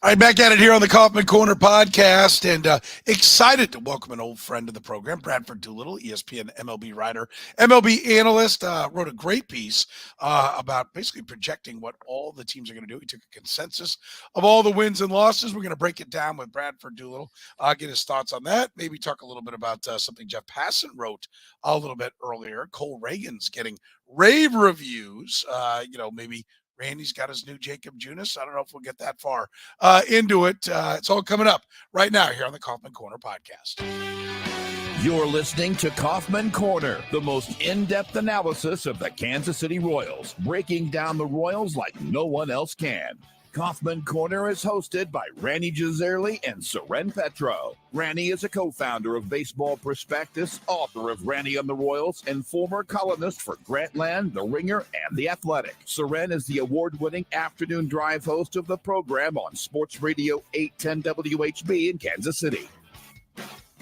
All right, back at it here on the Kaufman Corner podcast, and excited to welcome an old friend of the program, Bradford Doolittle, ESPN MLB writer, MLB analyst, wrote a great piece about basically projecting what all the teams are going to do. He took a consensus of all the wins and losses. We're going to break it down with Bradford Doolittle, get his thoughts on that, maybe talk a little bit about something Jeff Passan wrote a little bit earlier. Cole Ragans getting rave reviews, maybe Randy's got his new Jacob Junis. I don't know if we'll get that far into it. It's all coming up right now here on the Kaufman Corner podcast. You're listening to Kaufman Corner, the most in-depth analysis of the Kansas City Royals, breaking down the Royals like no one else can. Kaufman Corner is hosted by Rany Jazayerli and Soren Petro. Rany is a co-founder of Baseball Prospectus, author of Rany on the Royals, and former columnist for Grantland, The Ringer, and The Athletic. Soren is the award-winning afternoon drive host of the program on Sports Radio 810 WHB in Kansas City.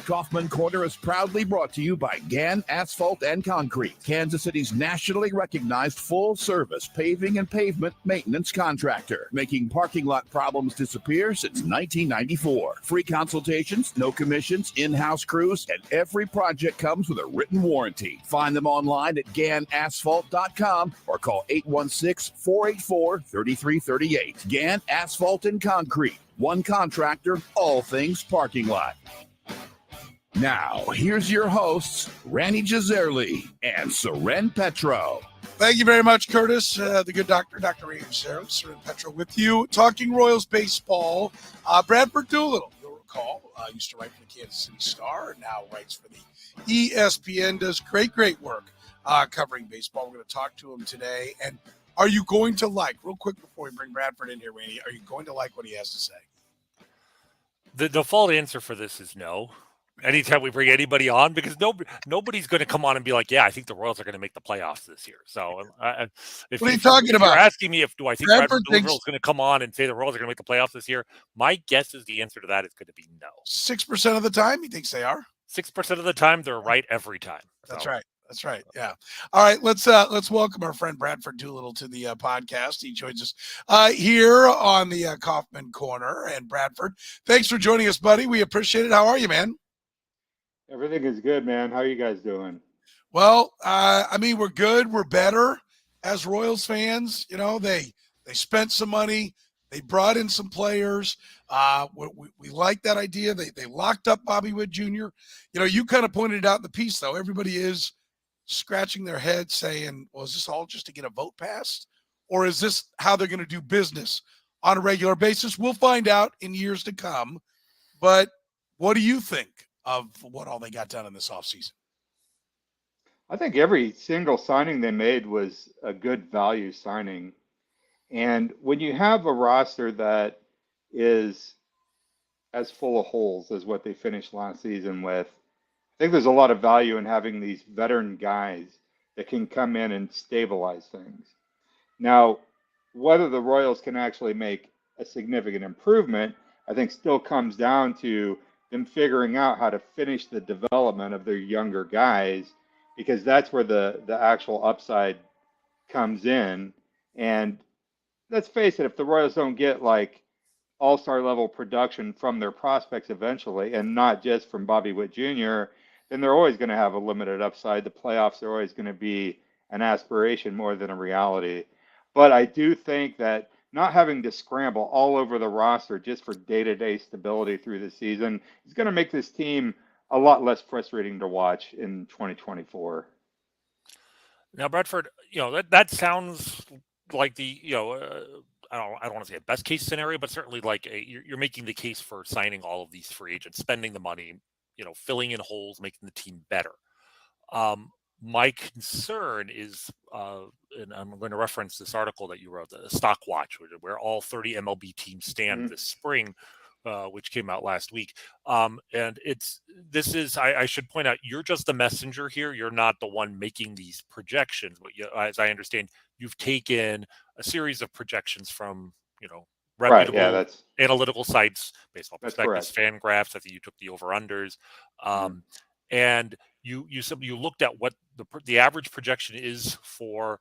Kaufman Corner is proudly brought to you by Gann Asphalt and Concrete, Kansas City's nationally recognized full-service paving and pavement maintenance contractor, making parking lot problems disappear since 1994. Free consultations, no commissions, in-house crews, and every project comes with a written warranty. Find them online at GannAsphalt.com or call 816-484-3338. Gann Asphalt and Concrete, one contractor, all things parking lot. Now, here's your hosts, Rany Jazayerli and Soren Petro. Thank you very much, Curtis. The good doctor, Dr. Rany Jazayerli, Soren Petro with you. Talking Royals baseball. Bradford Doolittle, you'll recall, used to write for the Kansas City Star and now writes for the ESPN, does great work covering baseball. We're going to talk to him today. And are you going to real quick before we bring Bradford in here, Rany, are you going to like what he has to say? The default answer for this is no. Anytime we bring anybody on, because nobody's going to come on and be like, yeah, I think the Royals are going to make the playoffs this year. So if what are you talking about? You're asking me do I think Bradford Doolittle is going to come on and say the Royals are going to make the playoffs this year, my guess is the answer to that is going to be no. 6% of the time he thinks they are? 6% of the time, they're right every time. That's right. That's right. Yeah. All right. Let's welcome our friend Bradford Doolittle to the podcast. He joins us here on the Kaufman Corner. And Bradford, thanks for joining us, buddy. We appreciate it. How are you, man? Everything is good, man. How are you guys doing? Well, we're good. We're better as Royals fans. You know, they spent some money. They brought in some players. We like that idea. They locked up Bobby Witt Jr. You know, you kind of pointed it out in the piece, though. Everybody is scratching their head saying, well, is this all just to get a vote passed? Or is this how they're going to do business on a regular basis? We'll find out in years to come. But what do you think of what all they got done in this offseason? I think every single signing they made was a good value signing. And when you have a roster that is as full of holes as what they finished last season with, I think there's a lot of value in having these veteran guys that can come in and stabilize things. Now, whether the Royals can actually make a significant improvement, I think still comes down to them figuring out how to finish the development of their younger guys, because that's where the actual upside comes in. And let's face it, if the Royals don't get like all-star level production from their prospects eventually, and not just from Bobby Witt Jr., then they're always going to have a limited upside. The playoffs are always going to be an aspiration more than a reality. But I do think that not having to scramble all over the roster just for day-to-day stability through the season is going to make this team a lot less frustrating to watch in 2024. Now, Bradford, that sounds like the, I don't want to say a best case scenario, but certainly like you're making the case for signing all of these free agents, spending the money, filling in holes, making the team better. My concern is, and I'm going to reference this article that you wrote, the Stock Watch, where all 30 MLB teams stand this spring, which came out last week. And I should point out, you're just the messenger here. You're not the one making these projections. But as I understand, you've taken a series of projections from, reputable analytical sites, Baseball Prospectus, Fangraphs. I think you took the over-unders. And you looked at what the average projection is for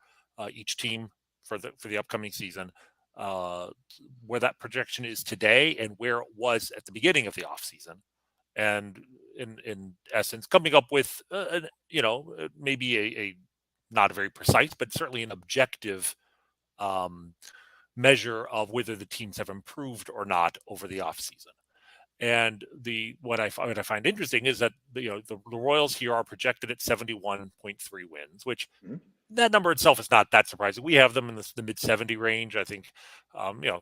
each team for the upcoming season. where that projection is today and where it was at the beginning of the offseason. And in essence, coming up with, maybe a not a very precise, but certainly an objective measure of whether the teams have improved or not over the offseason. And what I find interesting is that the Royals here are projected at 71.3 wins, which that number itself is not that surprising. We have them in the mid 70 range. I think,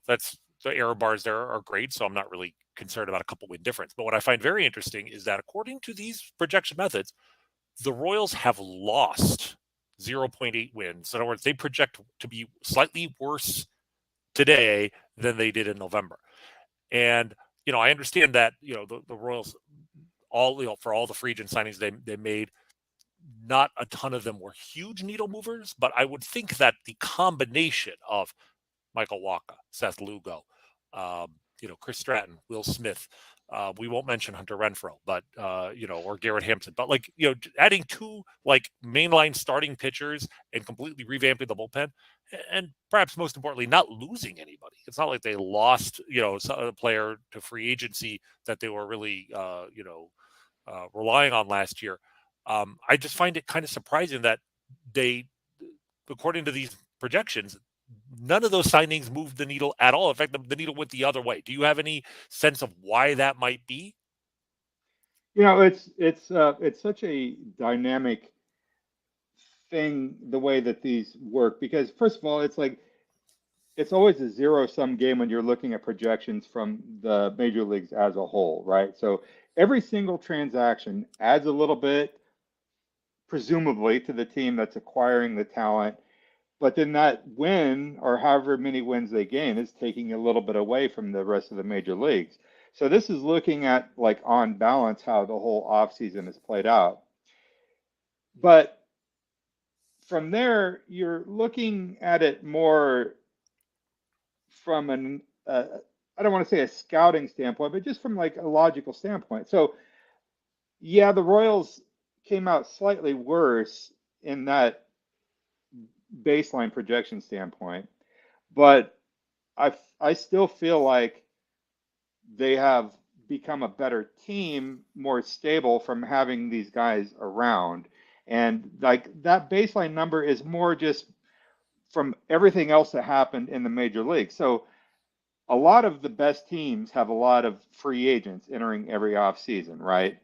that's the error bars there are great, so I'm not really concerned about a couple win difference. But what I find very interesting is that according to these projection methods, the Royals have lost 0.8 wins. In other words, they project to be slightly worse today than they did in November. And I understand that the Royals for all the free agent signings they made, not a ton of them were huge needle movers, but I would think that the combination of Michael Wacha, Seth Lugo, Chris Stratton, Will Smith, we won't mention Hunter Renfroe, but or Garrett Hampson, but adding two mainline starting pitchers and completely revamping the bullpen, and perhaps most importantly, not losing anybody. It's not like they lost a player to free agency that they were really relying on last year. I just find it kind of surprising that they, according to these projections, none of those signings moved the needle at all. In fact, the needle went the other way. Do you have any sense of why that might be? It's such a dynamic thing, the way that these work, because first of all, it's always a zero-sum game when you're looking at projections from the major leagues as a whole, right? So every single transaction adds a little bit, presumably, to the team that's acquiring the talent. But then that win, or however many wins they gain, is taking a little bit away from the rest of the major leagues. So this is looking at, on balance, how the whole offseason is played out. But from there, you're looking at it more from I don't want to say a scouting standpoint, but just from a logical standpoint. So yeah, the Royals came out slightly worse in that baseline projection standpoint, but I still feel like they have become a better team, more stable from having these guys around. And that baseline number is more just from everything else that happened in the major league. So a lot of the best teams have a lot of free agents entering every offseason, right?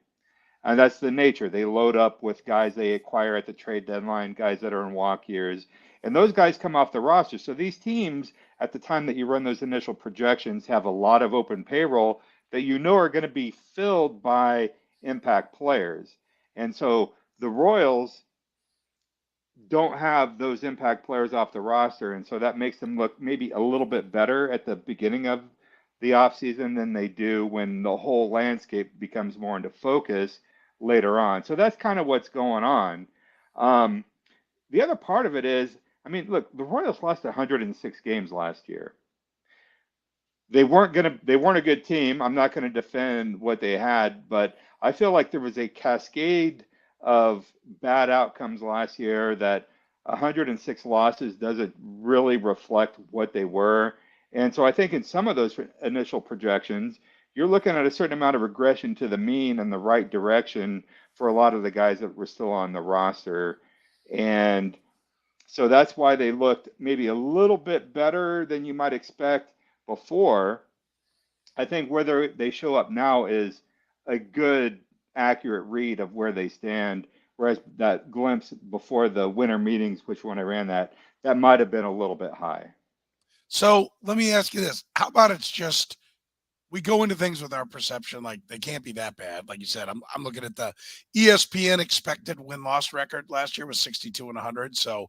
And that's the nature. They load up with guys they acquire at the trade deadline, guys that are in walk years, and those guys come off the roster. So these teams, at the time that you run those initial projections, have a lot of open payroll that are going to be filled by impact players. And so the Royals don't have those impact players off the roster, and so that makes them look maybe a little bit better at the beginning of the offseason than they do when the whole landscape becomes more into focus later on. So that's kind of what's going on. The other part of it is, look, the Royals lost 106 games last year. They weren't a good team. I'm not going to defend what they had, but I feel like there was a cascade of bad outcomes last year that 106 losses doesn't really reflect what they were. And so I think in some of those initial projections, you're looking at a certain amount of regression to the mean in the right direction for a lot of the guys that were still on the roster. And so that's why they looked maybe a little bit better than you might expect before. I think whether they show up now is a good, accurate read of where they stand, whereas that glimpse before the winter meetings, which when I ran that might have been a little bit high. So let me ask you this. How about it's just we go into things with our perception like they can't be that bad. Like you said, I'm looking at the ESPN expected win-loss record last year was 62-100. So,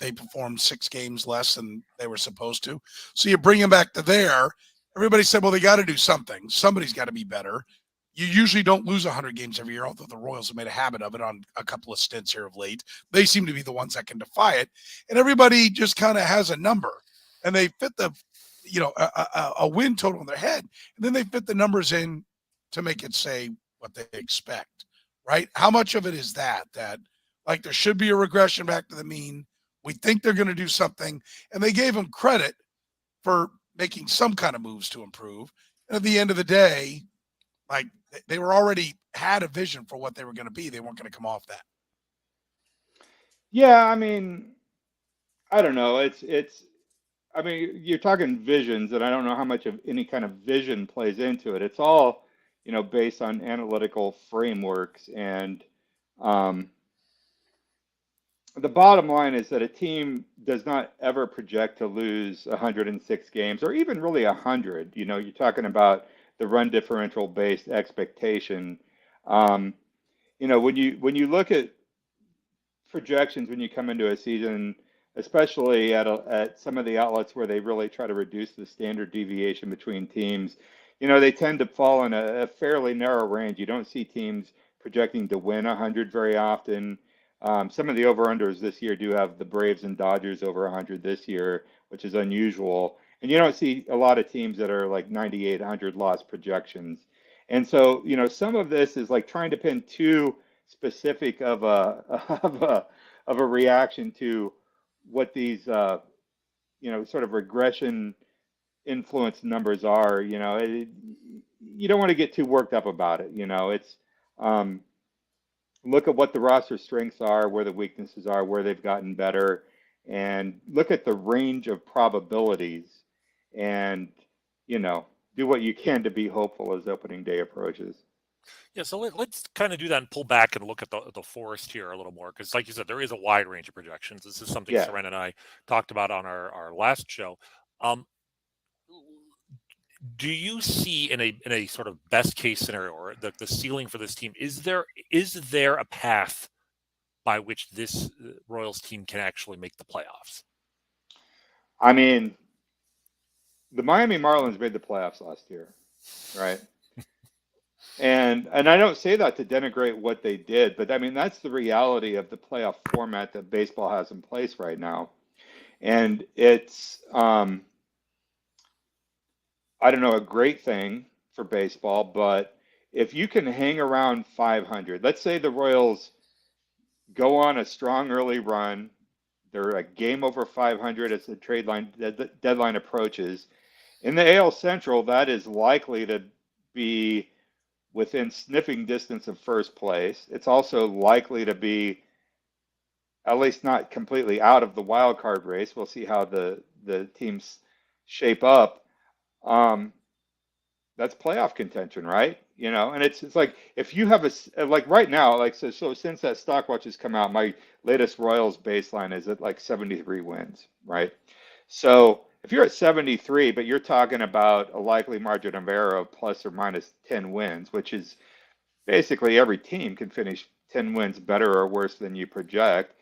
they performed 6 games less than they were supposed to. So you bring them back to there. Everybody said, well, they got to do something. Somebody's got to be better. You usually don't lose 100 games every year, although the Royals have made a habit of it on a couple of stints here of late. They seem to be the ones that can defy it. And everybody just kind of has a number. And they fit a win total in their head, and then they fit the numbers in to make it say what they expect, right? How much of it is that there should be a regression back to the mean? We think they're going to do something, and they gave them credit for making some kind of moves to improve. And at the end of the day, like they were already had a vision for what they were going to be. They weren't going to come off that. Yeah, I mean, I don't know. I mean, you're talking visions, and I don't know how much of any kind of vision plays into it. It's all, based on analytical frameworks. And the bottom line is that a team does not ever project to lose 106 games or even really 100. You're talking about the run differential based expectation. When you look at projections when you come into a season, especially at some of the outlets where they really try to reduce the standard deviation between teams, they tend to fall in a fairly narrow range. You don't see teams projecting to win 100 very often. Some of the over-unders this year do have the Braves and Dodgers over 100 this year, which is unusual. And you don't see a lot of teams that are like 98, 100 loss projections. And so, some of this is like trying to pin too specific of a reaction to what these sort of regression influence numbers are. You don't want to get too worked up about it. It's look at what the roster strengths are, where the weaknesses are, where they've gotten better, and look at the range of probabilities, and do what you can to be hopeful as opening day approaches. Yeah, so let's kind of do that and pull back and look at the forest here a little more, because like you said, there is a wide range of projections. This is something Soren and I talked about on our last show. Do you see in a sort of best case scenario, or the ceiling for this team, is there a path by which this Royals team can actually make the playoffs? I mean, the Miami Marlins made the playoffs last year, right? And I don't say that to denigrate what they did, but I mean, that's the reality of the playoff format that baseball has in place right now. And it's, I don't know, a great thing for baseball, but if you can hang around 500, let's say the Royals go on a strong early run, they're a game over 500 as the deadline approaches. In the AL Central, that is likely to be within sniffing distance of first place. It's also likely to be at least not completely out of the wild card race. We'll see how the teams shape up. That's playoff contention, right? And it's like if you have like right now, like so since that stock watch has come out, my latest Royals baseline is at like 73 wins, right? So if you're at 73, but you're talking about a likely margin of error of plus or minus 10 wins, which is basically every team can finish 10 wins better or worse than you project.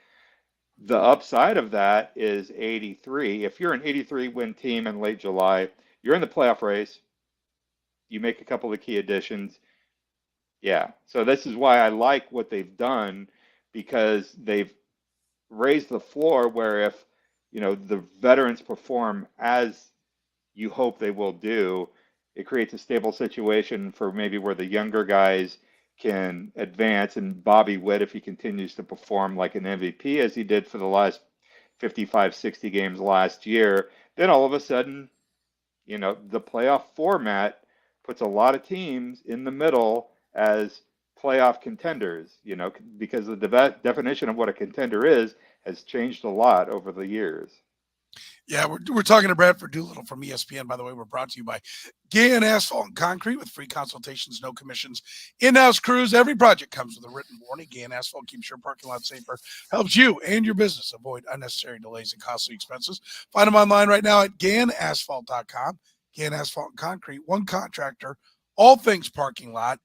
The upside of that is 83. If you're an 83 win team in late July, you're in the playoff race. You make a couple of key additions. Yeah. So this is why I like what they've done, because they've raised the floor where if, the veterans perform as you hope they will do, it creates a stable situation for maybe where the younger guys can advance. And Bobby Witt, if he continues to perform like an MVP as he did for the last 55, 60 games last year, then all of a sudden, the playoff format puts a lot of teams in the middle as playoff contenders, because the definition of what a contender is has changed a lot over the years. Yeah, we're talking to Bradford Doolittle from ESPN. By the way, we're brought to you by Gann Asphalt and Concrete with free consultations, no commissions, in-house crews. Every project comes with a written warning. Gann Asphalt keeps your parking lot safer, helps you and your business avoid unnecessary delays and costly expenses. Find them online right now at GannAsphalt.com. Gann Asphalt and Concrete, one contractor, all things parking lot.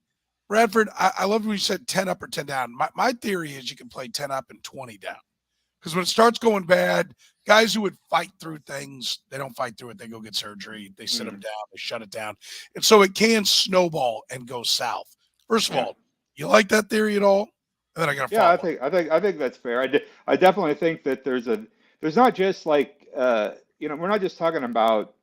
Bradford, I love when you said 10 up or 10 down. My theory is you can play 10 up and 20 down. Because when it starts going bad, guys who would fight through things, they don't fight through it. They go get surgery. They sit them down. They shut it down. And so it can snowball and go south. First of all, you like that theory at all? And then I got to follow up. I think that's fair. I definitely think that there's not just like we're not just talking about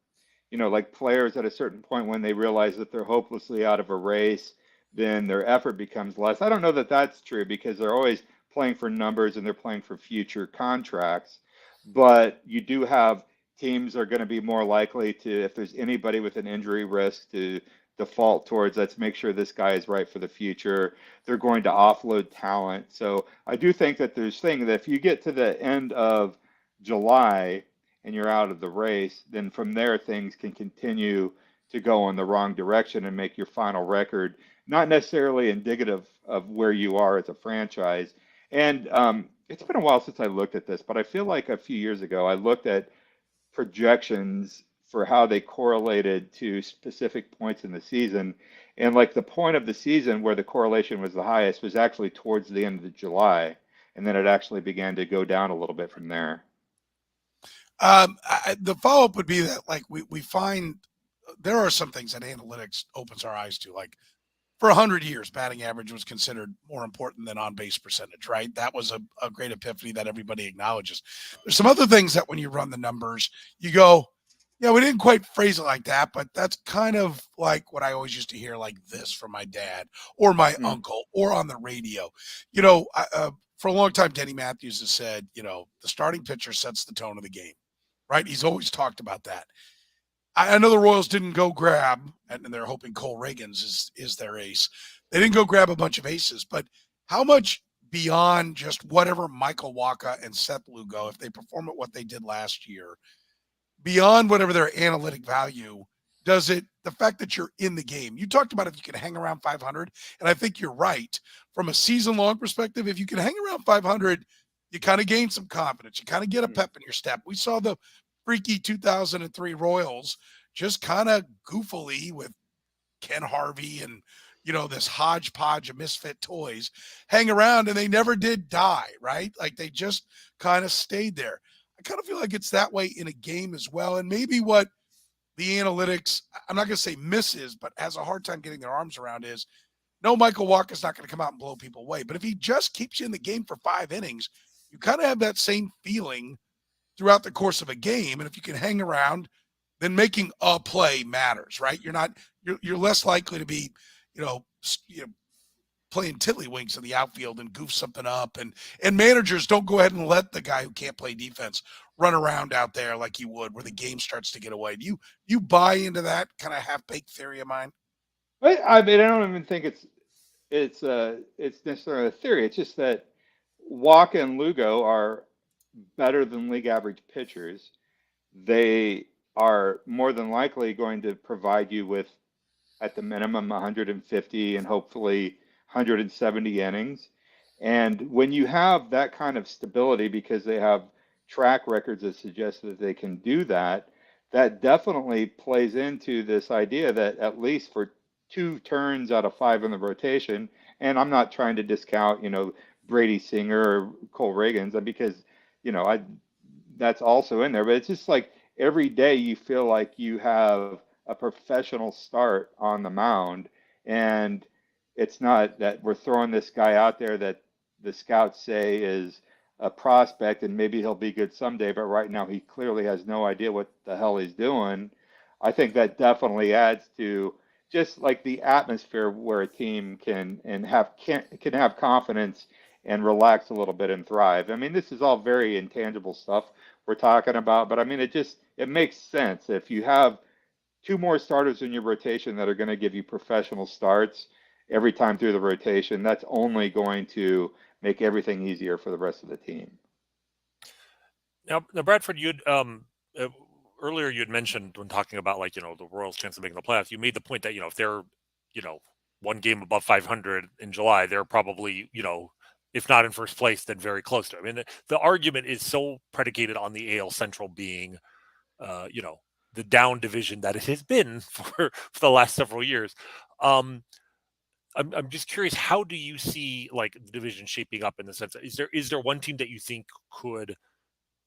like players at a certain point when they realize that they're hopelessly out of a race, then their effort becomes less. I don't know that that's true, because they're always playing for numbers and they're playing for future contracts. But you do have teams are going to be more likely to, if there's anybody with an injury risk, to default towards, let's make sure this guy is right for the future. They're going to offload talent. So I do think that there's things that if you get to the end of July and you're out of the race, then from there things can continue to go in the wrong direction and make your final record not necessarily indicative of where you are as a franchise. And it's been a while since I looked at this, but I feel like a few years ago I looked at projections for how they correlated to specific points in the season. And like the point of the season where the correlation was the highest was actually towards the end of July. And then it actually began to go down a little bit from there. The follow-up would be that, like, we find there are some things that analytics opens our eyes to. Like, for 100 years, batting average was considered more important than on-base percentage, right? That was a great epiphany that everybody acknowledges. There's some other things that when you run the numbers, you go, yeah, we didn't quite phrase it like that, but that's kind of like what I always used to hear like this from my dad or my uncle or on the radio. You know, for a long time, Denny Matthews has said, you know, the starting pitcher sets the tone of the game, right? He's always talked about that. I know the Royals didn't go grab, and they're hoping Cole Ragans is their ace. They didn't go grab a bunch of aces, but how much beyond just whatever Michael Wacha and Seth Lugo, if they perform at what they did last year, beyond whatever their analytic value, does it, the fact that you're in the game, you talked about if you can hang around 500, and I think you're right. From a season-long perspective, if you can hang around 500, you kind of gain some confidence. You kind of get a pep in your step. We saw the freaky 2003 Royals just kind of goofily with Ken Harvey and, you know, this hodgepodge of misfit toys hang around, and they never did die, right? Like they just kind of stayed there. I kind of feel like it's that way in a game as well. And maybe what the analytics, I'm not going to say misses, but has a hard time getting their arms around is, no, Michael Walker's not going to come out and blow people away. But if he just keeps you in the game for 5 innings, you kind of have that same feeling throughout the course of a game. And if you can hang around, then making a play matters, right? You're less likely to be, you know, playing tiddlywinks in the outfield and goof something up. And managers don't go ahead and let the guy who can't play defense run around out there like you would, where the game starts to get away. Do you buy into that kind of half-baked theory of mine? I mean, I don't even think it's necessarily a theory. It's just that Wacha and Lugo are better than league average pitchers. They are more than likely going to provide you with, at the minimum, 150 and hopefully 170 innings. And when you have that kind of stability, because they have track records that suggest that they can do that, that definitely plays into this idea that at least for 2 turns out of 5 in the rotation, and I'm not trying to discount, you know, Brady Singer or Cole Ragans, because, you know, that's also in there, but it's just like every day you feel like you have a professional start on the mound, and it's not that we're throwing this guy out there that the scouts say is a prospect and maybe he'll be good someday, but right now he clearly has no idea what the hell he's doing. I think that definitely adds to just like the atmosphere where a team can have confidence and relax a little bit and thrive. I mean, this is all very intangible stuff we're talking about, but I mean, it makes sense. If you have 2 more starters in your rotation that are going to give you professional starts every time through the rotation, that's only going to make everything easier for the rest of the team. Now Bradford, you'd earlier you had mentioned when talking about, like, you know, the Royals' chance of making the playoffs, you made the point that, you know, if they're, you know, 1 game above 500 in July, they're probably, you know, if not in first place, then very close to it. I mean, the argument is so predicated on the AL Central being, you know, the down division that it has been for the last several years. I'm just curious, how do you see like the division shaping up in the sense that is there one team that you think could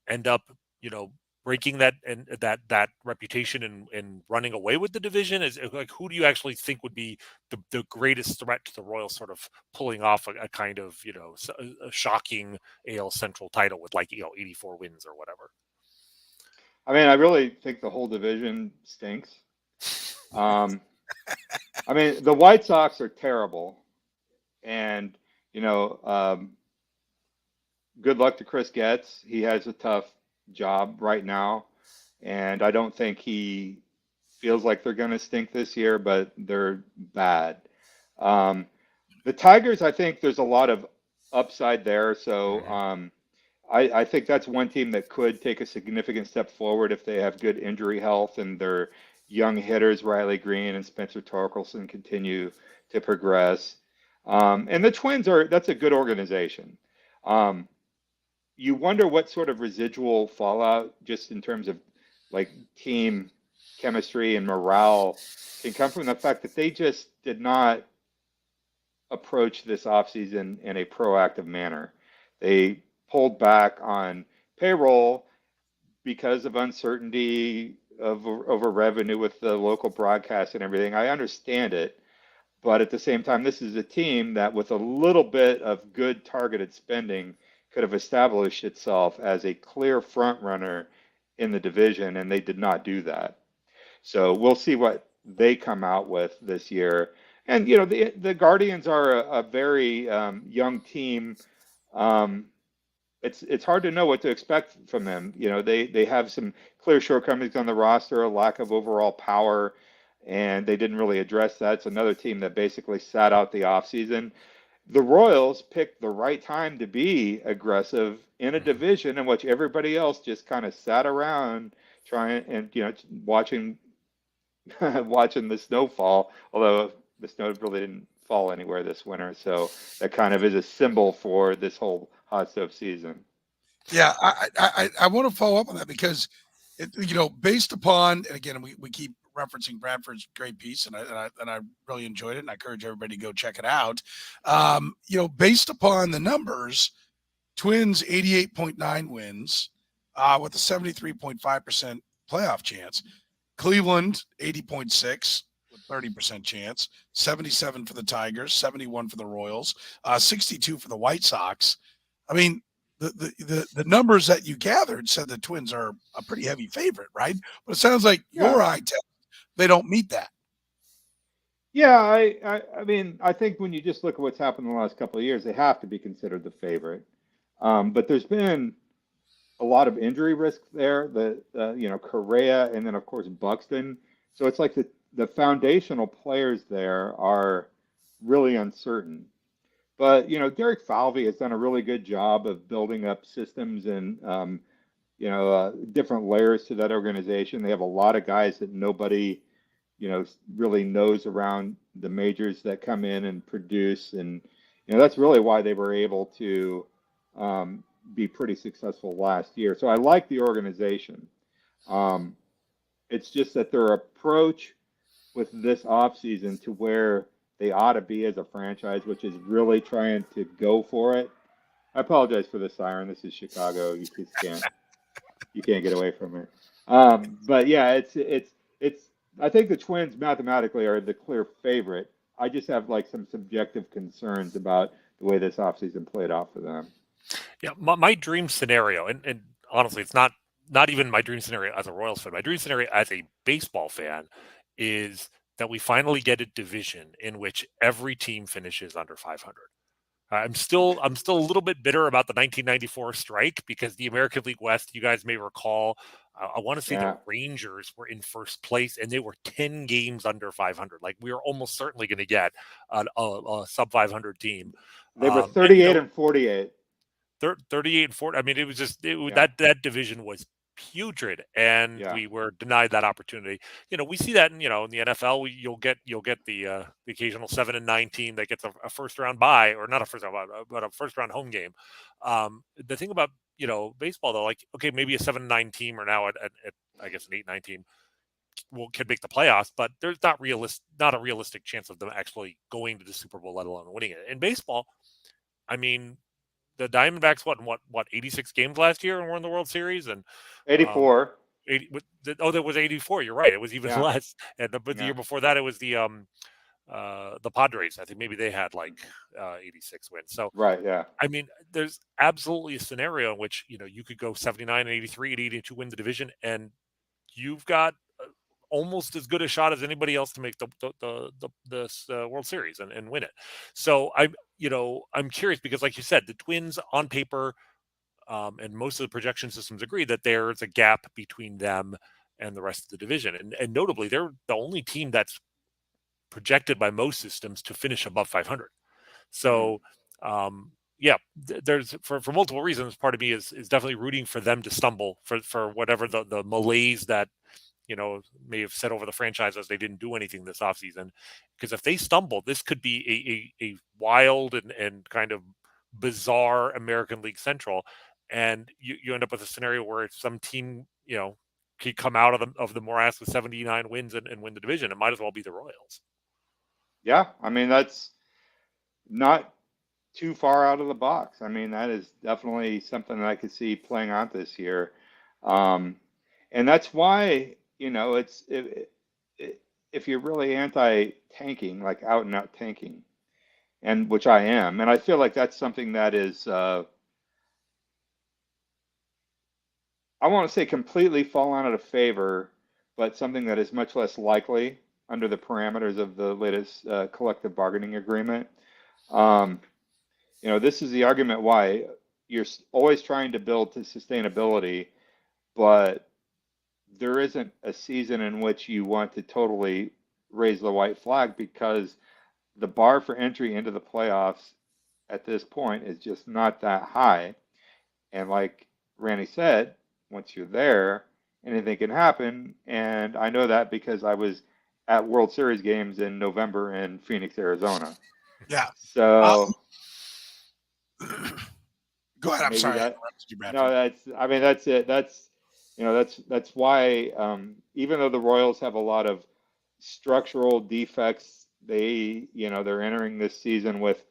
end up, you know, breaking that and that reputation and running away with the division? Is like, who do you actually think would be the greatest threat to the Royals sort of pulling off a kind of, you know, a shocking AL Central title with, like, you know, 84 wins or whatever? I mean, I really think the whole division stinks. I mean, the White Sox are terrible, and, you know, good luck to Chris Getz. He has a tough job right now. And I don't think he feels like they're going to stink this year, but they're bad. Um, the Tigers, I think there's a lot of upside there. So I think that's one team that could take a significant step forward if they have good injury health and their young hitters, Riley Green and Spencer Torkelson, continue to progress. And the Twins that's a good organization. Um, you wonder what sort of residual fallout, just in terms of like team chemistry and morale, can come from the fact that they just did not approach this offseason in a proactive manner. They pulled back on payroll because of uncertainty over revenue with the local broadcast and everything. I understand it. But at the same time, this is a team that, with a little bit of good targeted spending, could have established itself as a clear front runner in the division, and they did not do that. So we'll see what they come out with this year. And the Guardians are a very young team. It's hard to know what to expect from them. They have some clear shortcomings on the roster, a lack of overall power, and they didn't really address that. It's another team that basically sat out the offseason. The Royals picked the right time to be aggressive in a division in which everybody else just kind of sat around trying and watching the snowfall, although the snow really didn't fall anywhere this winter. So that kind of is a symbol for this whole hot stove season. Yeah, I want to follow up on that because, based upon, and again, we keep referencing Bradford's great piece, and I really enjoyed it, and I encourage everybody to go check it out. Based upon the numbers, Twins 88.9 wins, with a 73.5% playoff chance. Cleveland 80.6 with 30% chance, 77 for the Tigers, 71 for the Royals, 62 for the White Sox. I mean, the numbers that you gathered said the Twins are a pretty heavy favorite, right? But it sounds like your eye test, they don't meet that. Yeah, I mean, I think when you just look at what's happened in the last couple of years, they have to be considered the favorite. But there's been a lot of injury risk there. Correa, and then of course Buxton. So it's like the foundational players there are really uncertain. But Derek Falvey has done a really good job of building up systems and different layers to that organization. They have a lot of guys that nobody really knows around the majors that come in and produce, and that's really why they were able to be pretty successful last year. So I like the organization. It's just that their approach with this offseason to where they ought to be as a franchise, which is really trying to go for it. I apologize for the siren. This is Chicago. You just can't get away from it. But yeah, it's. I think the Twins mathematically are the clear favorite. I just have like some subjective concerns about the way this offseason played out for them. Yeah, my dream scenario, and honestly, it's not even my dream scenario as a Royals fan. My dream scenario as a baseball fan is that we finally get a division in which every team finishes under 500. I'm still a little bit bitter about the 1994 strike because the American League West, you guys may recall, I want to say the Rangers were in first place and they were 10 games under 500. Like we were almost certainly going to get a sub 500 team. They were 38 and 48. 38 and 40. I mean, it was just that division was putrid, and we were denied that opportunity. We see that in the NFL. You'll get the occasional 7-9 team that gets a first round bye, or not a first round bye, but a first round home game. The thing about baseball though, like okay, maybe a 7-9 team, or now at I guess an 8-9 team can make the playoffs, but there's not a realistic chance of them actually going to the Super Bowl, let alone winning it. In baseball, I mean, the Diamondbacks what 86 games last year and were in the World Series, and 84. 80, that was 84. You're right. It was even less. And the year before that, it was the Padres. I think maybe they had like 86 wins. So right, yeah. I mean, there's absolutely a scenario in which you could go 79 and 83 and 82 win the division, and you've got almost as good a shot as anybody else to make the World Series and win it. So I'm curious because, like you said, the Twins on paper And most of the projection systems agree that there's a gap between them and the rest of the division. And notably, they're the only team that's projected by most systems to finish above 500. So, there's for multiple reasons. Part of me is definitely rooting for them to stumble for whatever the malaise that may have set over the franchise as they didn't do anything this offseason. Because if they stumble, this could be a wild and kind of bizarre American League Central, and you end up with a scenario where some team could come out of the morass with 79 wins and win the division. It might as well be the Royals. Yeah, I mean, that's not too far out of the box. I mean, that is definitely something that I could see playing out this year. And that's why, if you're really anti-tanking, like out and out tanking, and which I am, and I feel like that's something that is, I won't say completely fallen out of favor, but something that is much less likely under the parameters of the latest collective bargaining agreement. This is the argument why you're always trying to build to sustainability, but there isn't a season in which you want to totally raise the white flag, because the bar for entry into the playoffs at this point is just not that high. And like Rany said, once you're there, anything can happen. And I know that because I was at World Series games in November in Phoenix, Arizona. Yeah. So go ahead. I'm sorry. That's it. That's why, even though the Royals have a lot of structural defects, they're entering this season with,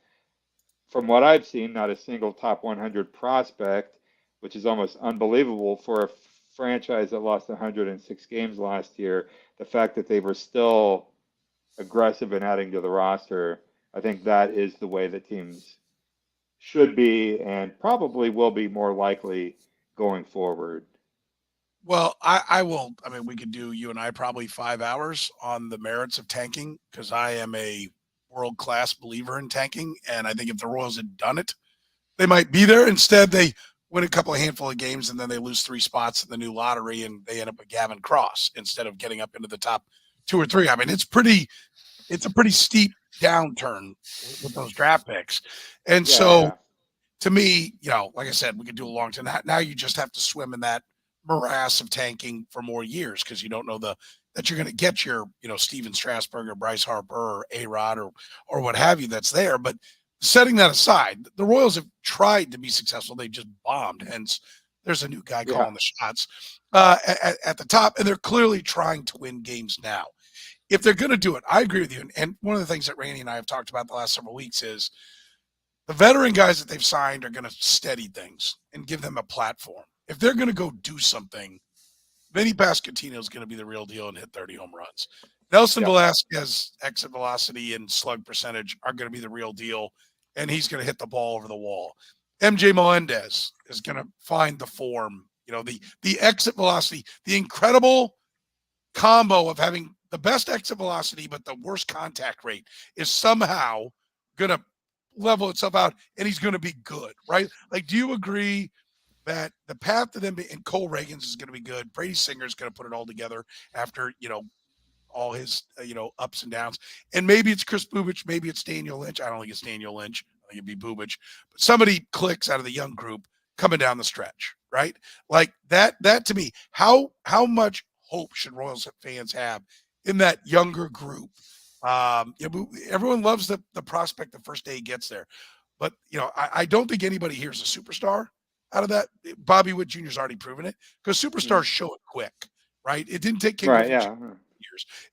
from what I've seen, not a single top 100 prospect, which is almost unbelievable for a franchise that lost 106 games last year. The fact that they were still aggressive in adding to the roster, I think that is the way that teams should be and probably will be more likely going forward. Well, I will. I mean, we could do, you and I, probably 5 hours on the merits of tanking, because I am a world-class believer in tanking. And I think if the Royals had done it, they might be there. Instead, they win a handful of games, and then they lose 3 spots in the new lottery, and they end up with Gavin Cross instead of getting up into the top 2 or 3. I mean, it's a pretty steep downturn with those draft picks. And to me, like I said, we could do a long time. Now you just have to swim in that morass of tanking for more years, because you don't know that you're going to get your, Steven Strasburg or Bryce Harper or A-Rod or what have you that's there. But setting that aside, the Royals have tried to be successful. They just bombed. Hence, there's a new guy calling the shots at the top, and they're clearly trying to win games now. If they're going to do it, I agree with you. And one of the things that Rany and I have talked about the last several weeks is the veteran guys that they've signed are going to steady things and give them a platform. If they're going to go do something, Vinny Pasquantino is going to be the real deal and hit 30 home runs. Nelson Velasquez, exit velocity and slug percentage are going to be the real deal, and he's going to hit the ball over the wall. MJ Melendez is going to find the form, the exit velocity, the incredible combo of having the best exit velocity but the worst contact rate is somehow going to level itself out, and he's going to be good, right? Like, do you agree that the path to them and Cole Ragans is going to be good? Brady Singer is going to put it all together after, all his, ups and downs. And maybe it's Chris Bubich, maybe it's Daniel Lynch. I don't think it's Daniel Lynch. I think it'd be Bubich. But somebody clicks out of the young group coming down the stretch, right? Like that to me, how much hope should Royals fans have in that younger group? Everyone loves the prospect the first day he gets there. But, I don't think anybody here is a superstar out of that. Bobby Witt Jr. has already proven it, because superstars show it quick, right? It didn't take King years.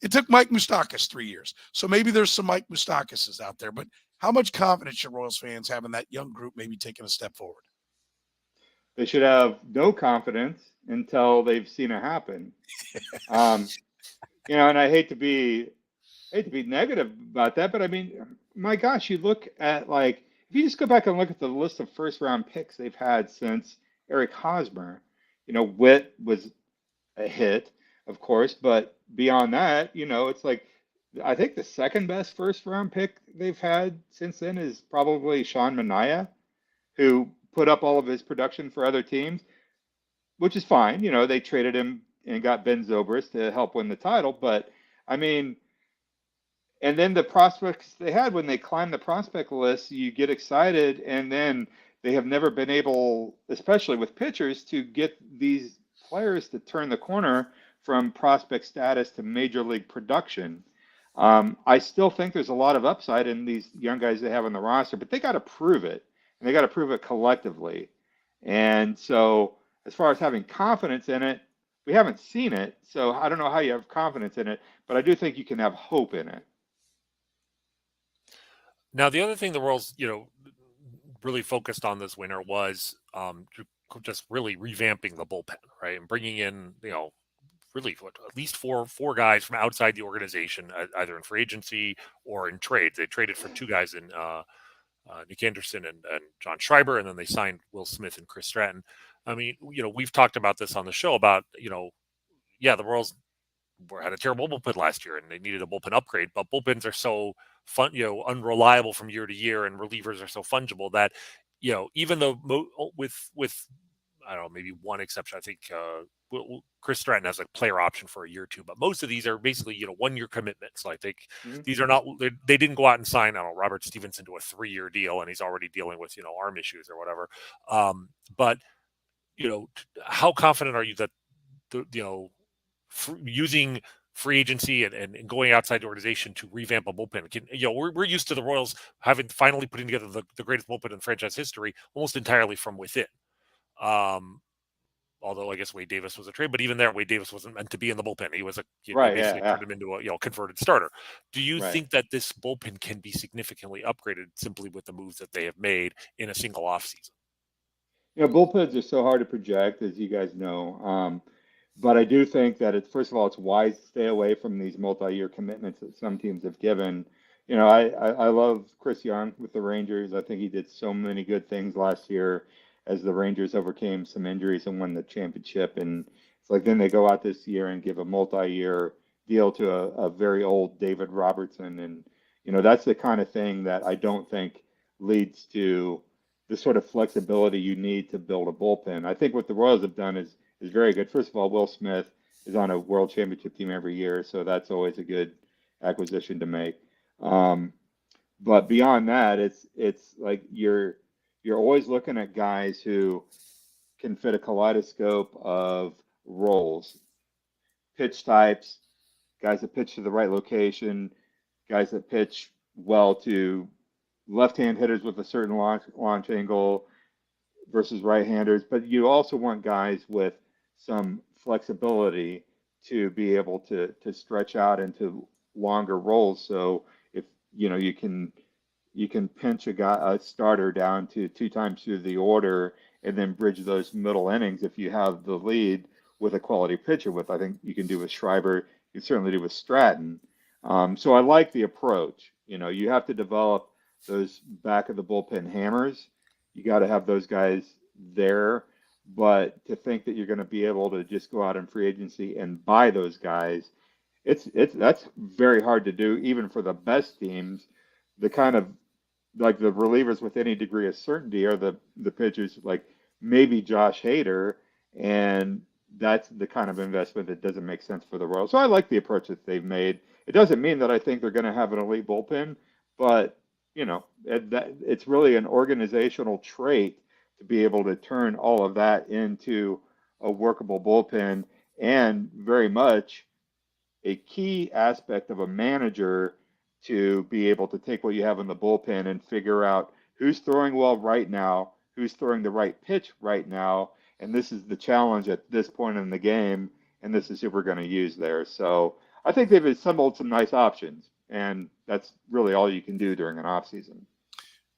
It took Mike Moustakas 3 years. So maybe there's some Mike Moustakases out there. But how much confidence should Royals fans have in that young group maybe taking a step forward? They should have no confidence until they've seen it happen. And I hate to be negative about that, but I mean, my gosh, you look at, if you just go back and look at the list of first round picks they've had since Eric Hosmer, Witt was a hit, of course, but beyond that, it's like, I think the second best first round pick they've had since then is probably Sean Manaea, who put up all of his production for other teams, which is fine. You know, they traded him and got Ben Zobrist to help win the title. But I mean, and then the prospects they had when they climbed the prospect list, you get excited, and then they have never been able, especially with pitchers, to get these players to turn the corner from prospect status to major league production. I still think there's a lot of upside in these young guys they have on the roster, but they got to prove it, and they got to prove it collectively. And so, as far as having confidence in it, we haven't seen it, so I don't know how you have confidence in it, but I do think you can have hope in it. Now, the other thing the Royals, really focused on this winter was just really revamping the bullpen, right, and bringing in, really at least four guys from outside the organization, either in free agency or in trades. They traded for two guys in Nick Anderson and John Schreiber, and then they signed Will Smith and Chris Stratton. I mean, we've talked about this on the show about, the Royals had a terrible bullpen last year and they needed a bullpen upgrade, but bullpens are so fun, unreliable from year to year, and relievers are so fungible that, even though with I don't know, maybe one exception, I think Chris Stratton has a player option for a year or two, but most of these are basically 1-year commitments. Like these are not, they didn't go out and sign, I don't know, Robert Stevenson to a 3-year deal, and he's already dealing with arm issues or whatever. But how confident are you that using free agency and going outside the organization to revamp a bullpen we're used to the Royals having finally putting together the greatest bullpen in franchise history almost entirely from within. Although I guess Wade Davis was a trade, but even there, Wade Davis wasn't meant to be in the bullpen. He was basically turned him into a converted starter. Do you think that this bullpen can be significantly upgraded simply with the moves that they have made in a single offseason? Bullpens are so hard to project, as you guys know. But I do think that first of all, it's wise to stay away from these multi-year commitments that some teams have given. I love Chris Young with the Rangers. I think he did so many good things last year as the Rangers overcame some injuries and won the championship. And it's like then they go out this year and give a multi-year deal to a very old David Robertson. And, that's the kind of thing that I don't think leads to the sort of flexibility you need to build a bullpen. I think what the Royals have done is very good. First of all, Will Smith is on a world championship team every year, so that's always a good acquisition to make. But beyond that, it's like you're always looking at guys who can fit a kaleidoscope of roles, pitch types, guys that pitch to the right location, guys that pitch well to left-hand hitters with a certain launch angle versus right-handers. But you also want guys with some flexibility to be able to stretch out into longer roles. So if you can pinch a starter down to 2 times through the order and then bridge those middle innings if you have the lead with a quality pitcher, with I think you can do with Schreiber, you can certainly do with Stratton. So I like the approach. You have to develop those back of the bullpen hammers. You got to have those guys there. But to think that you're going to be able to just go out in free agency and buy those guys, that's very hard to do, even for the best teams. The kind of like the relievers with any degree of certainty are the pitchers like maybe Josh Hader, and that's the kind of investment that doesn't make sense for the Royals. So I like the approach that they've made. It doesn't mean that I think they're going to have an elite bullpen, but it's really an organizational trait to be able to turn all of that into a workable bullpen, and very much a key aspect of a manager to be able to take what you have in the bullpen and figure out who's throwing well right now, who's throwing the right pitch right now, and this is the challenge at this point in the game, and this is who we're going to use there. So I think they've assembled some nice options, and that's really all you can do during an offseason.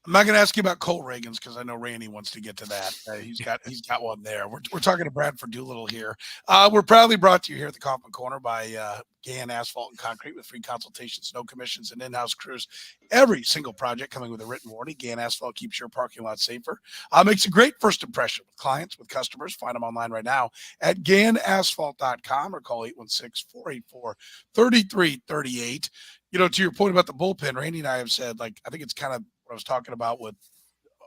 I'm not going to ask you about Cole Ragans because I know Rany wants to get to that. He's got one there. We're talking to Bradford Doolittle here. We're proudly brought to you here at the Kaufman Corner by Gann Asphalt and Concrete with free consultations, no commissions, and in-house crews. Every single project coming with a written warranty. Gann Asphalt keeps your parking lot safer. Makes a great first impression with clients, with customers. Find them online right now at GannAsphalt.com or call 816-484-3338. To your point about the bullpen, Rany and I have said, I think it's kind of what I was talking about with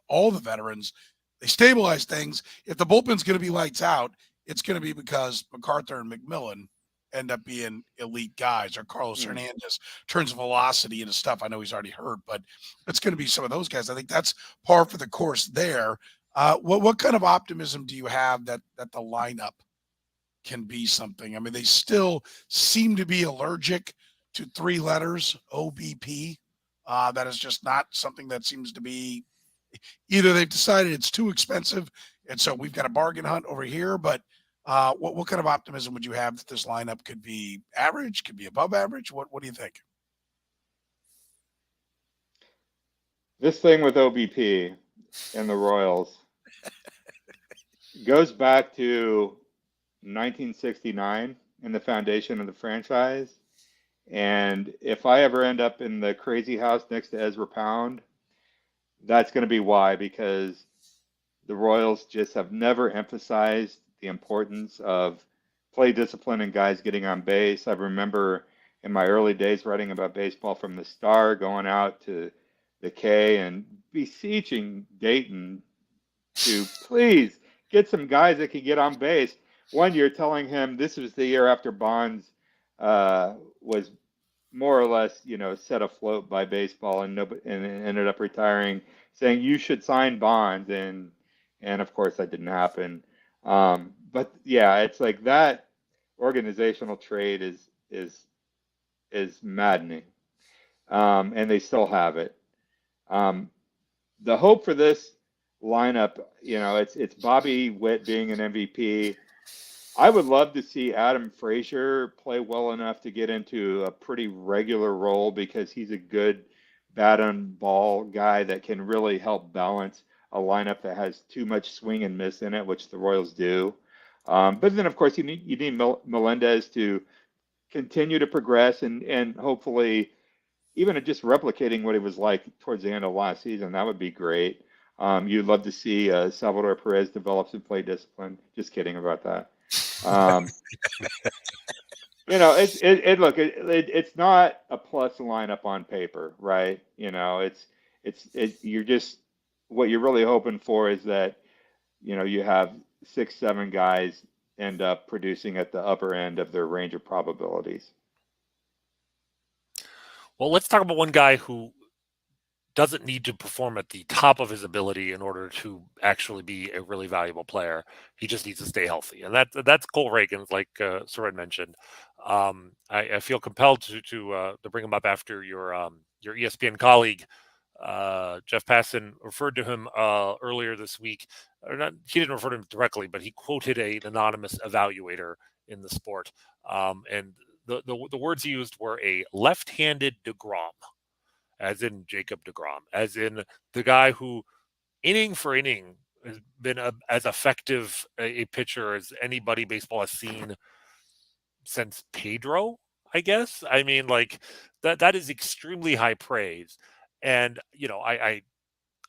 all the veterans. They stabilize things. If the bullpen's going to be lights out, it's going to be because MacArthur and McMillan end up being elite guys, or Carlos Hernandez turns velocity into stuff. I know he's already hurt, but it's going to be some of those guys. I think that's par for the course there. What kind of optimism do you have that the lineup can be something? I mean, they still seem to be allergic to 3 letters, OBP. That is just not something that seems to be, either they've decided it's too expensive, and so we've got a bargain hunt over here, but what kind of optimism would you have that this lineup could be average, could be above average? What do you think? This thing with OBP and the Royals goes back to 1969 and the foundation of the franchise. And if I ever end up in the crazy house next to Ezra Pound, that's going to be why, because the Royals just have never emphasized the importance of play discipline and guys getting on base. I remember in my early days writing about baseball from the Star, going out to the K and beseeching Dayton to please get some guys that can get on base. One year telling him this was the year after Bonds was more or less, set afloat by baseball and ended up retiring, saying you should sign Bonds, and of course that didn't happen. But yeah, it's like that organizational trade is maddening, and they still have it. The hope for this lineup, it's Bobby Witt being an MVP. I would love to see Adam Frazier play well enough to get into a pretty regular role, because he's a good bat on ball guy that can really help balance a lineup that has too much swing and miss in it, which the Royals do. But then, of course, you need Melendez to continue to progress and hopefully even just replicating what he was like towards the end of last season. That would be great. You'd love to see Salvador Perez develop some play discipline. Just kidding about that. It's not a plus lineup on paper, right? You're just, what you're really hoping for is that, you have 6-7 guys end up producing at the upper end of their range of probabilities. Well, let's talk about one guy who doesn't need to perform at the top of his ability in order to actually be a really valuable player. He just needs to stay healthy, and that's Cole Ragans, like Soren mentioned. I feel compelled to bring him up after your ESPN colleague Jeff Passan referred to him earlier this week. Or not, he didn't refer to him directly, but he quoted an anonymous evaluator in the sport, and the words he used were a left-handed DeGrom, as in Jacob DeGrom, as in the guy who, inning for inning, has been as effective a pitcher as anybody baseball has seen since Pedro, I guess. I mean, like, that is extremely high praise. And,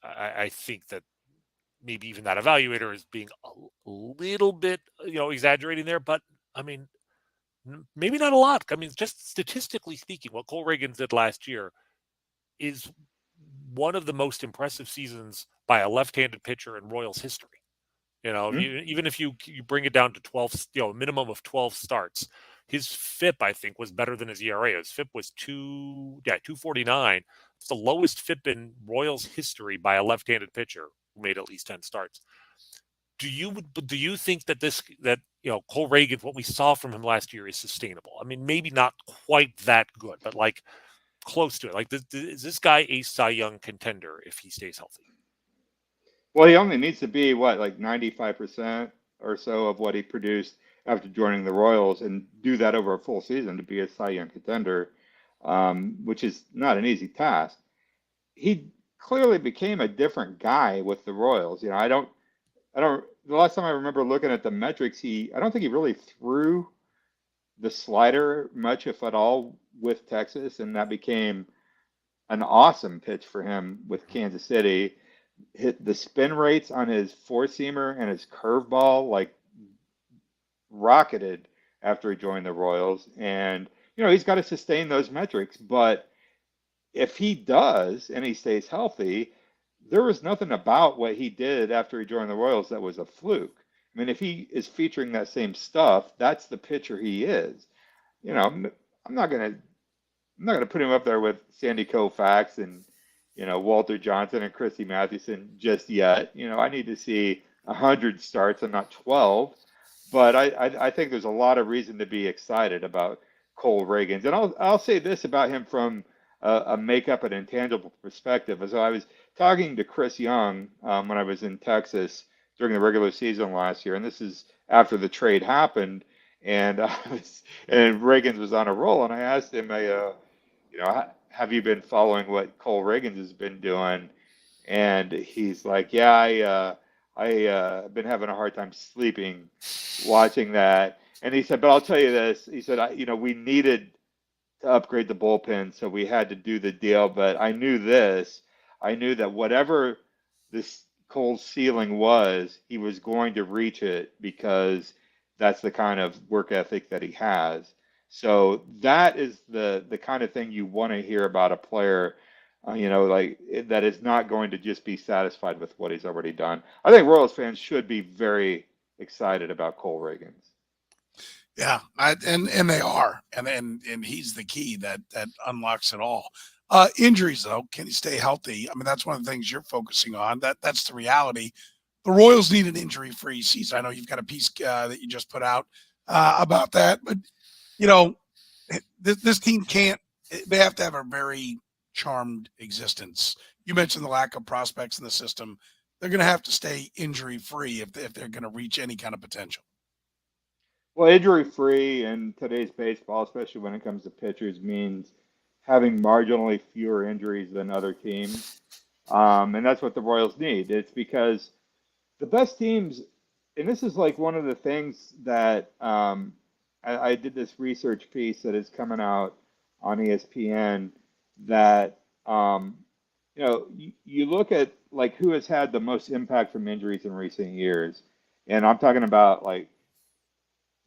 I think that maybe even that evaluator is being a little bit, exaggerating there. But, I mean, maybe not a lot. I mean, just statistically speaking, what Cole Ragans did last year is one of the most impressive seasons by a left-handed pitcher in Royals history. Even if you bring it down to 12, a minimum of 12 starts, his FIP, I think, was better than his ERA. His FIP was 249. It's the lowest FIP in Royals history by a left-handed pitcher who made at least 10 starts. Do you think that Cole Ragans, what we saw from him last year, is sustainable? I mean, maybe not quite that good, but like close to it. Like, is this guy a Cy Young contender if he stays healthy? Well, he only needs to be like 95% or so of what he produced after joining the Royals, and do that over a full season to be a Cy Young contender, which is not an easy task. He clearly became a different guy with the Royals. I don't. The last time I remember looking at the metrics, I don't think he really threw the slider much, if at all, with Texas, and that became an awesome pitch for him with Kansas City. Hit the spin rates on his four-seamer and his curveball like rocketed after he joined the Royals, and he's got to sustain those metrics. But if he does and he stays healthy, there was nothing about what he did after he joined the Royals that was a fluke. I mean, if he is featuring that same stuff, that's the pitcher he is. You know, I'm not gonna put him up there with Sandy Koufax and Walter Johnson and Christy Mathewson just yet. I need to see 100 starts and not 12. But I think there's a lot of reason to be excited about Cole Ragans. And I'll say this about him from a makeup and intangible perspective. As I was talking to Chris Young when I was in Texas during the regular season last year, and this is after the trade happened, and Ragans was on a roll, and I asked him, have you been following what Cole Ragans has been doing? And he's like, yeah, I've been having a hard time sleeping watching that. And he said, but I'll tell you this. He said, we needed to upgrade the bullpen, so we had to do the deal. But I knew this. I knew that whatever this Cole's ceiling was, he was going to reach it because that's the kind of work ethic that he has. So that is the kind of thing you want to hear about a player, that is not going to just be satisfied with what he's already done. I think Royals fans should be very excited about Cole Ragans. Yeah, and they are, and he's the key that unlocks it all. Injuries, though, can he stay healthy? I mean, that's one of the things you're focusing on. That's the reality. The Royals need an injury-free season. I know you've got a piece that you just put out about that, but this team can't. They have to have a very charmed existence. You mentioned the lack of prospects in the system. They're going to have to stay injury-free if they're going to reach any kind of potential. Well, injury-free in today's baseball, especially when it comes to pitchers, means having marginally fewer injuries than other teams. And that's what the Royals need. It's because the best teams, and this is like one of the things that I did this research piece that is coming out on ESPN that, you look at like who has had the most impact from injuries in recent years. And I'm talking about like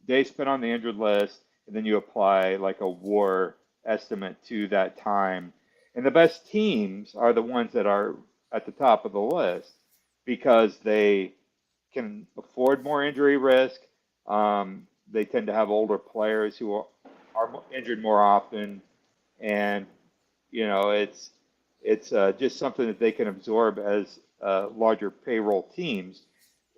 days spent on the injured list, and then you apply like a WAR estimate to that time. And the best teams are the ones that are at the top of the list because they can afford more injury risk. They tend to have older players who are injured more often, and it's just something that they can absorb as larger payroll teams.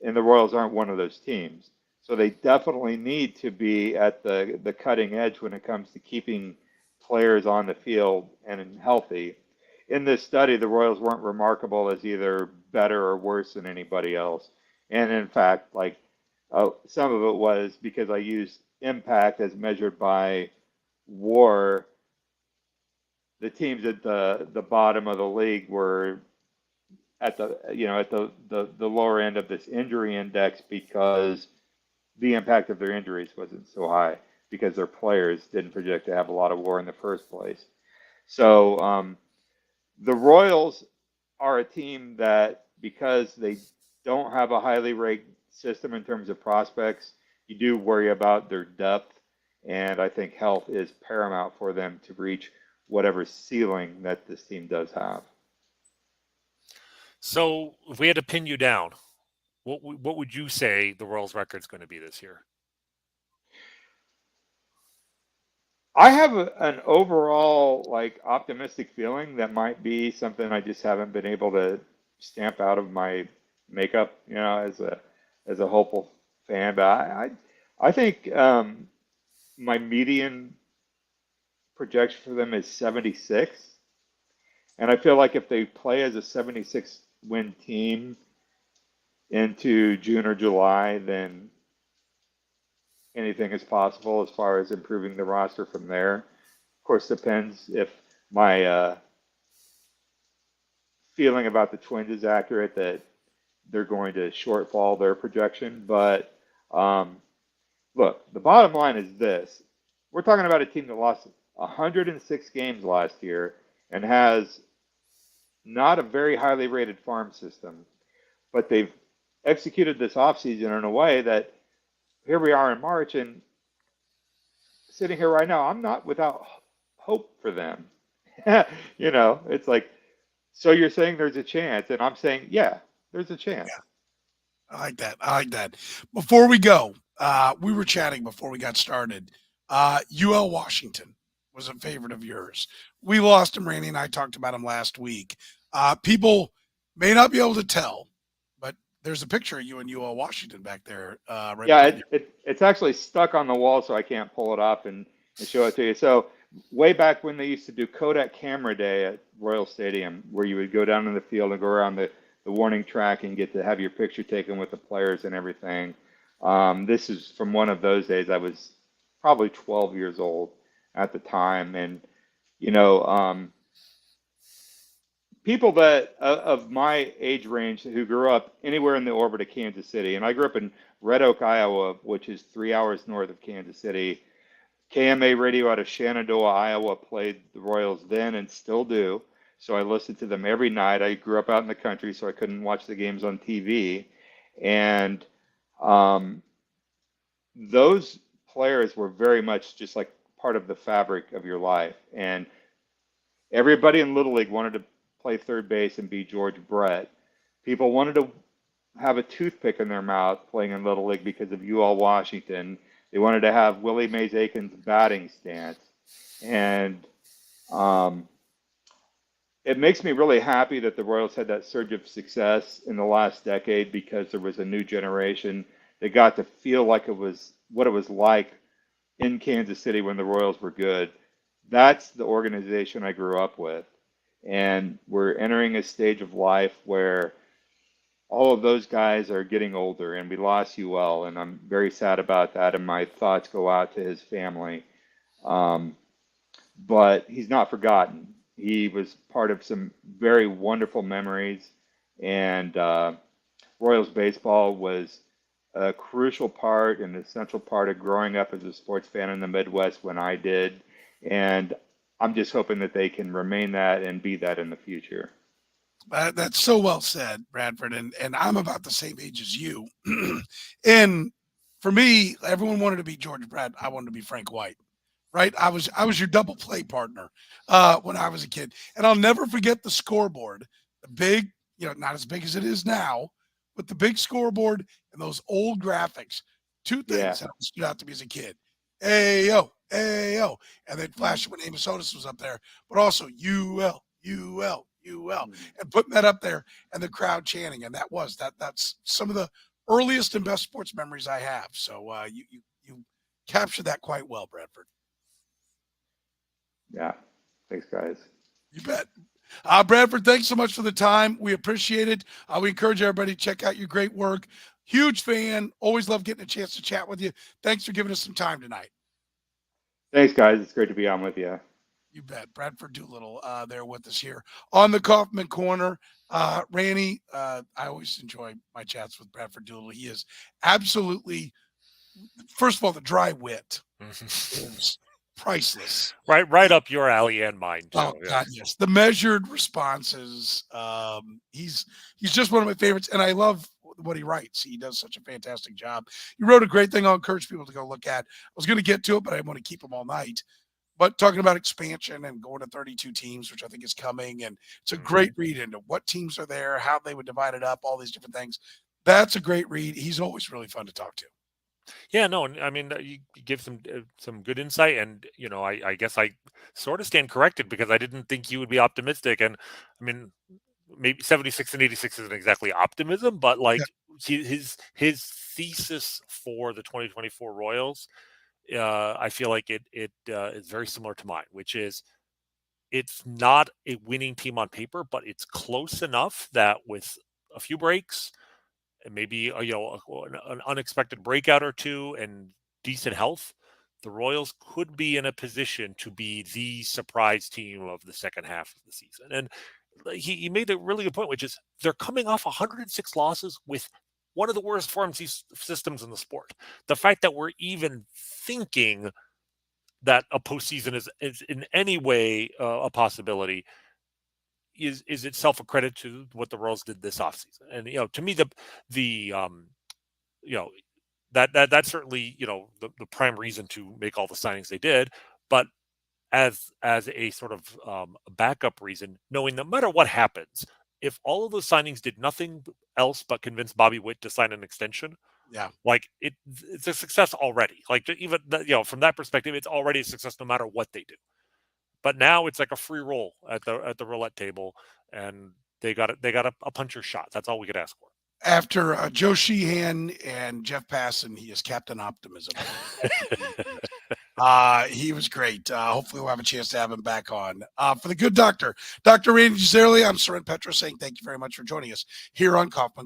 And the Royals aren't one of those teams. So they definitely need to be at the cutting edge when it comes to keeping players on the field and healthy. In this study, the Royals weren't remarkable as either better or worse than anybody else. And in fact, some of it was because I used impact as measured by WAR. The teams at the bottom of the league were at the lower end of this injury index because the impact of their injuries wasn't so high because their players didn't project to have a lot of WAR in the first place. So the Royals are a team that, because they don't have a highly ranked system in terms of prospects, you do worry about their depth, and I think health is paramount for them to reach whatever ceiling that this team does have. So if we had to pin you down, what would you say the Royals' record is going to be this year? I have an overall optimistic feeling that might be something I just haven't been able to stamp out of my makeup, as a hopeful fan. But I think my median projection for them is 76, and I feel like if they play as a 76 win team into June or July, then anything is possible as far as improving the roster from there. Of course, depends if my feeling about the Twins is accurate, that they're going to shortfall their projection. But look, the bottom line is this. We're talking about a team that lost 106 games last year and has not a very highly rated farm system, but they've executed this offseason in a way that here we are in March, and sitting here right now, I'm not without hope for them. It's like So you're saying there's a chance, and I'm saying, yeah, there's a chance. I like that. I like that. Before we go, we were chatting before we got started. UL Washington was a favorite of yours. We lost him. Rany and I talked about him last week. People may not be able to tell, but there's a picture of you in UL Washington back there. Right Yeah, behind it's actually stuck on the wall, so I can't pull it up and show it to you. So way back when they used to do Kodak Camera Day at Royal Stadium, where you would go down in the field and go around the warning track and get to have your picture taken with the players and everything. This is from one of those days. I was probably 12 years old at the time, and you know, people that of my age range who grew up anywhere in the orbit of Kansas City, and I grew up in Red Oak, Iowa, which is 3 hours north of Kansas City. KMA radio out of Shenandoah, Iowa played the Royals then and still do. So I listened to them every night. I grew up out in the country, so I couldn't watch the games on TV. And those players were very much just like part of the fabric of your life. And everybody in Little League wanted to play third base and be George Brett. People wanted to have a toothpick in their mouth playing in Little League because of UL Washington. They wanted to have Willie Mays Aiken's batting stance. And it makes me really happy that the Royals had that surge of success in the last decade, because there was a new generation that got to feel like it was what it was like in Kansas City when the Royals were good. That's the organization I grew up with. And we're entering a stage of life where all of those guys are getting older, and we lost UL, and I'm very sad about that, and my thoughts go out to his family. But he's not forgotten. He was part of some very wonderful memories, and Royals baseball was a crucial part and essential part of growing up as a sports fan in the Midwest when I did, and I'm just hoping that they can remain that and be that in the future. That's so well said, Bradford. And I'm about the same age as you. And for me, everyone wanted to be George Brett. I wanted to be Frank White. Right? I was your double play partner when I was a kid. And I'll never forget the scoreboard, the big, not as big as it is now, but the big scoreboard and those old graphics. Two things that stood out to me as a kid. Ayo, ayo. And then flash when Amos Otis was up there, but also UL, and putting that up there and the crowd chanting. And that's some of the earliest and best sports memories I have. So you captured that quite well, Bradford. Yeah. Thanks, guys. You bet. Bradford, thanks so much for the time. We appreciate it. We encourage everybody to check out your great work. Huge fan. Always love getting a chance to chat with you. Thanks for giving us some time tonight. Thanks, guys. It's great to be on with you. You bet. Bradford Doolittle there with us here on the Kaufman Corner. Rany, I always enjoy my chats with Bradford Doolittle. He is absolutely, first of all, the dry wit is priceless. Right up your alley and mine too. Oh God, yes. The measured responses. He's just one of my favorites, and I love what he writes. He does such a fantastic job. He wrote a great thing I'll encourage people to go look at. I was going to get to it, but I want to keep him all night. But talking about expansion and going to 32 teams, which I think is coming, and it's a great read into what teams are there, how they would divide it up, all these different things. That's a great read. He's always really fun to talk to. Yeah, no, I mean, you give some good insight, and I guess I sort of stand corrected because I didn't think you would be optimistic, and I mean, maybe 76 and 86 isn't exactly optimism, but like his thesis for the 2024 Royals, I feel like it is very similar to mine, which is it's not a winning team on paper, but it's close enough that with a few breaks and maybe an unexpected breakout or two and decent health, the Royals could be in a position to be the surprise team of the second half of the season. And he made a really good point, which is they're coming off 106 losses with one of the worst farm systems in the sport. The fact that we're even thinking that a postseason is in any way a possibility is itself a credit to what the Royals did this offseason. And to me, that's certainly the prime reason to make all the signings they did. But as a sort of backup reason, knowing no matter what happens, if all of those signings did nothing else but convince Bobby Witt to sign an extension, Yeah. like it's a success already. Like even from that perspective, it's already a success no matter what they do. But now it's like a free roll at the roulette table, and they got a puncher's shot. That's all we could ask for. After Joe Sheehan and Jeff Passan, he is Captain Optimism. He was great. Hopefully we'll have a chance to have him back on. For the good doctor, Dr. Rany Jazayerli, I'm Soren Petro saying thank you very much for joining us here on Kaufman Corner.